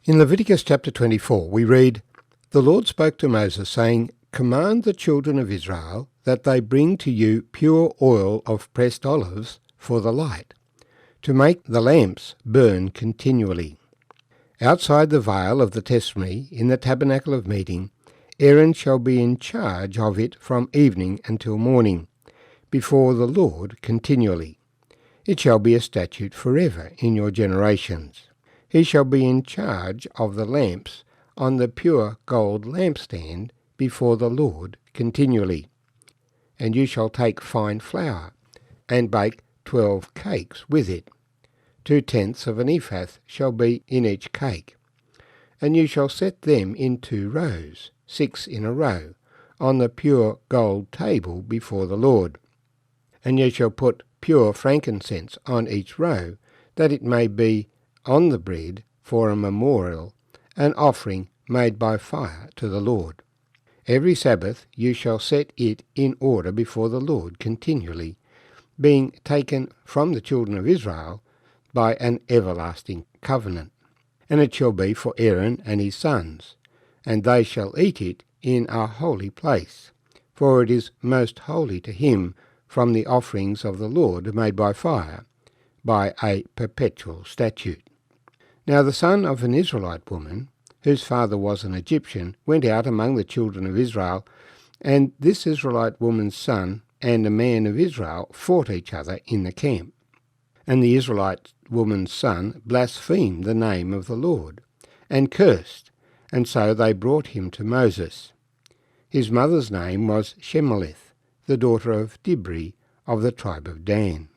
In Leviticus chapter 24 we read, "The Lord spoke to Moses, saying, Command the children of Israel that they bring to you pure oil of pressed olives for the light, to make the lamps burn continually. Outside the veil of the testimony in the tabernacle of meeting, Aaron shall be in charge of it from evening until morning, before the Lord continually. It shall be a statute forever in your generations. He shall be in charge of the lamps on the pure gold lampstand before the Lord continually. And you shall take fine flour, and bake 12 cakes with it. 2/10 of an ephah shall be in each cake. And you shall set them in 2 rows, 6 in a row, on the pure gold table before the Lord. And you shall put pure frankincense on each row, that it may be on the bread for a memorial, an offering made by fire to the Lord. Every Sabbath you shall set it in order before the Lord continually, being taken from the children of Israel by an everlasting covenant. And it shall be for Aaron and his sons, and they shall eat it in a holy place, for it is most holy to him from the offerings of the Lord made by fire, by a perpetual statute. Now the son of an Israelite woman, whose father was an Egyptian, went out among the children of Israel, and this Israelite woman's son and a man of Israel fought each other in the camp. And the Israelite woman's son blasphemed the name of the Lord, and cursed, and so they brought him to Moses. His mother's name was Shemelith, the daughter of Dibri of the tribe of Dan.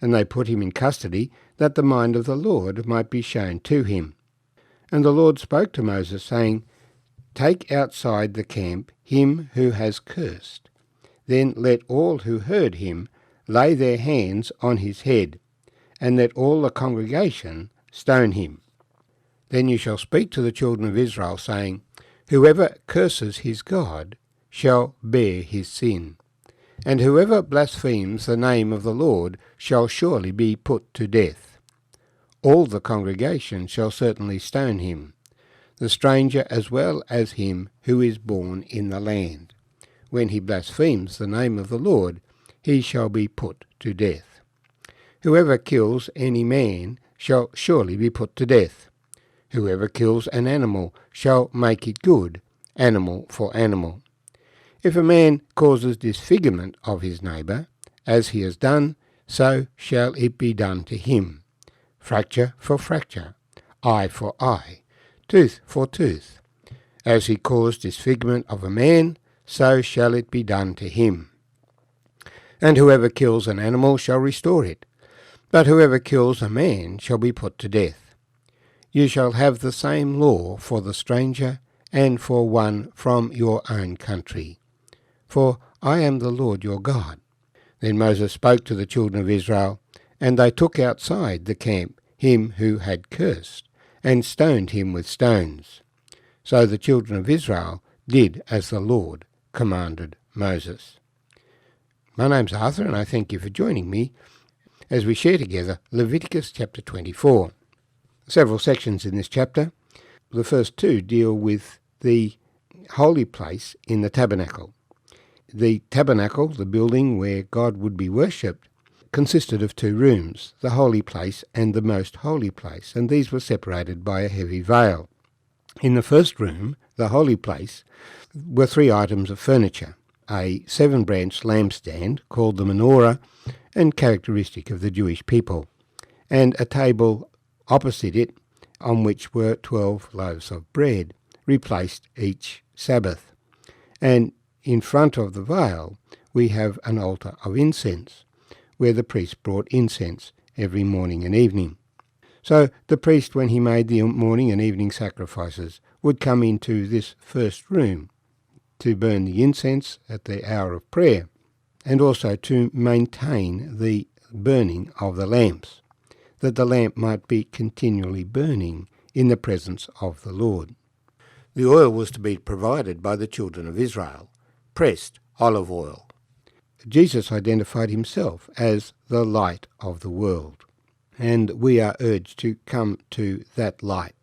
And they put him in custody, that the mind of the Lord might be shown to him. And the Lord spoke to Moses, saying, Take outside the camp him who has cursed. Then let all who heard him lay their hands on his head, and let all the congregation stone him. Then you shall speak to the children of Israel, saying, Whoever curses his God shall bear his sin. And whoever blasphemes the name of the Lord shall surely be put to death. All the congregation shall certainly stone him, the stranger as well as him who is born in the land. When he blasphemes the name of the Lord, he shall be put to death. Whoever kills any man shall surely be put to death. Whoever kills an animal shall make it good, animal for animal. If a man causes disfigurement of his neighbour, as he has done, so shall it be done to him. Fracture for fracture, eye for eye, tooth for tooth. As he caused disfigurement of a man, so shall it be done to him. And whoever kills an animal shall restore it, but whoever kills a man shall be put to death. You shall have the same law for the stranger and for one from your own country. For I am the Lord your God. Then Moses spoke to the children of Israel, and they took outside the camp him who had cursed, and stoned him with stones. So the children of Israel did as the Lord commanded Moses. My name's Arthur, and I thank you for joining me as we share together Leviticus chapter 24. Several sections in this chapter. The first 2 deal with the holy place in the tabernacle. The tabernacle, the building where God would be worshipped, consisted of 2 rooms, the holy place and the most holy place, and these were separated by a heavy veil. In the first room, the holy place, were 3 items of furniture: a 7-branch lampstand called the menorah, and characteristic of the Jewish people, and a table opposite it on which were 12 loaves of bread, replaced each Sabbath. And in front of the veil we have an altar of incense, where the priest brought incense every morning and evening. So the priest, when he made the morning and evening sacrifices, would come into this first room to burn the incense at the hour of prayer, and also to maintain the burning of the lamps, that the lamp might be continually burning in the presence of the Lord. The oil was to be provided by the children of Israel, pressed olive oil. Jesus identified himself as the light of the world, and we are urged to come to that light,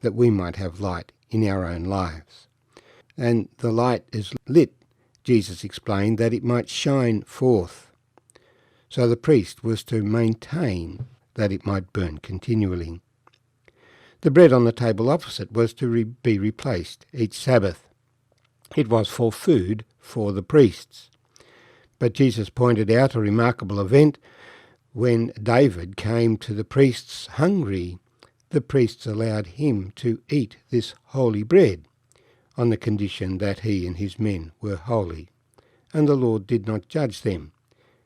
that we might have light in our own lives. And the light is lit, Jesus explained, that it might shine forth. So the priest was to maintain that it might burn continually. The bread on the table opposite was to be replaced each Sabbath. It was for food for the priests. But Jesus pointed out a remarkable event. When David came to the priests hungry, the priests allowed him to eat this holy bread on the condition that he and his men were holy, and the Lord did not judge them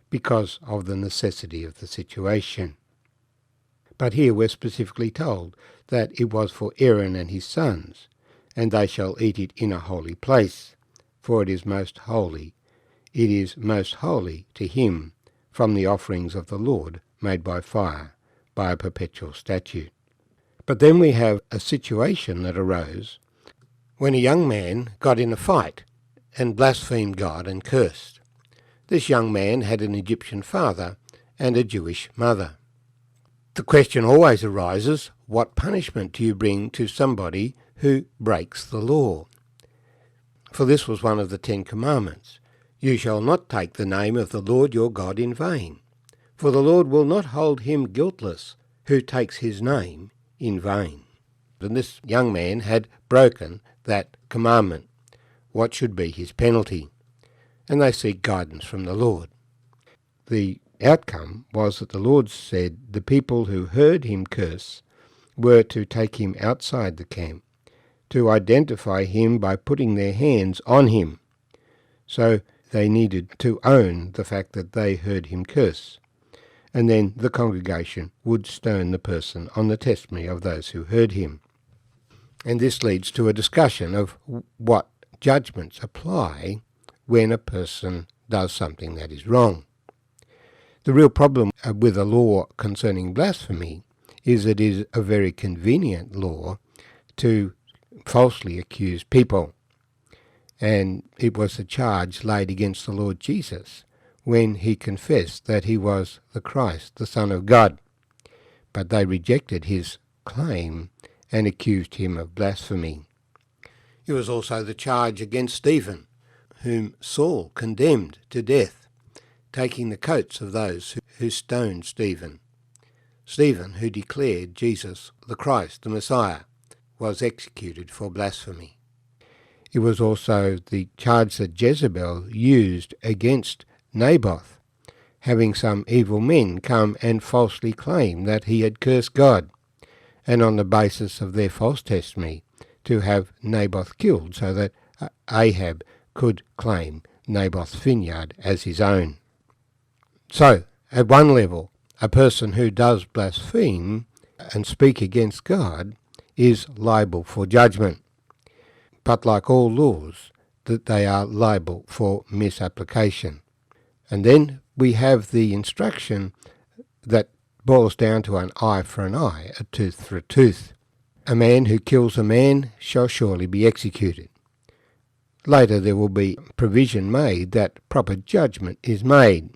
because of the necessity of the situation. But here we're specifically told that it was for Aaron and his sons, and they shall eat it in a holy place, for it is most holy. It is most holy to him from the offerings of the Lord made by fire, by a perpetual statute. But then we have a situation that arose when a young man got in a fight and blasphemed God and cursed. This young man had an Egyptian father and a Jewish mother. The question always arises, what punishment do you bring to somebody who breaks the law? For this was one of the 10 Commandments. You shall not take the name of the Lord your God in vain, for the Lord will not hold him guiltless who takes his name in vain. And this young man had broken that commandment. What should be his penalty? And they seek guidance from the Lord. The outcome was that the Lord said the people who heard him curse were to take him outside the camp, to identify him by putting their hands on him. So they needed to own the fact that they heard him curse, and then the congregation would stone the person on the testimony of those who heard him. And this leads to a discussion of what judgments apply when a person does something that is wrong. The real problem with a law concerning blasphemy is it is a very convenient law to falsely accuse people. And it was a charge laid against the Lord Jesus when he confessed that he was the Christ, the Son of God. But they rejected his claim and accused him of blasphemy. It was also the charge against Stephen, whom Saul condemned to death, taking the coats of those who stoned Stephen. Stephen, who declared Jesus the Christ, the Messiah, was executed for blasphemy. It was also the charge that Jezebel used against Naboth, having some evil men come and falsely claim that he had cursed God, and on the basis of their false testimony to have Naboth killed so that Ahab could claim Naboth's vineyard as his own. So, at one level, a person who does blaspheme and speak against God is liable for judgment. But like all laws, that they are liable for misapplication. And then we have the instruction that boils down to an eye for an eye, a tooth for a tooth. A man who kills a man shall surely be executed. Later there will be provision made that proper judgment is made.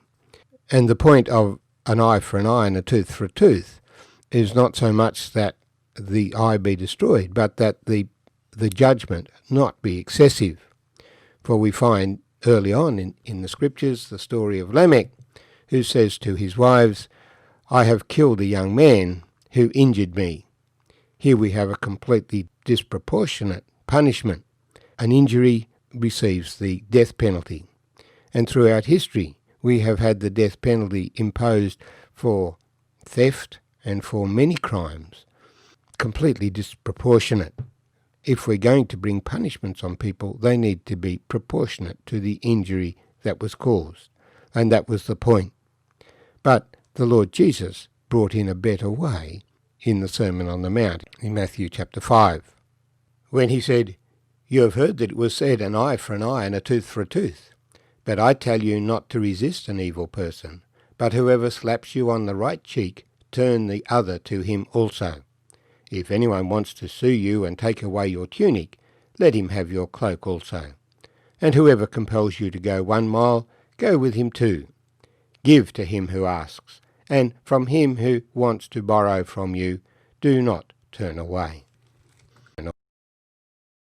And the point of an eye for an eye and a tooth for a tooth is not so much that the eye be destroyed, but that the judgment not be excessive. For we find early on in the scriptures the story of Lamech, who says to his wives, I have killed a young man who injured me. Here we have a completely disproportionate punishment. An injury receives the death penalty. And throughout history we have had the death penalty imposed for theft and for many crimes, completely disproportionate. If we're going to bring punishments on people, they need to be proportionate to the injury that was caused. And that was the point. But the Lord Jesus brought in a better way in the Sermon on the Mount in Matthew chapter 5, when he said, You have heard that it was said, an eye for an eye and a tooth for a tooth. But I tell you not to resist an evil person, but whoever slaps you on the right cheek, turn the other to him also. If anyone wants to sue you and take away your tunic, let him have your cloak also. And whoever compels you to go 1 mile, go with him 2. Give to him who asks, and from him who wants to borrow from you, do not turn away.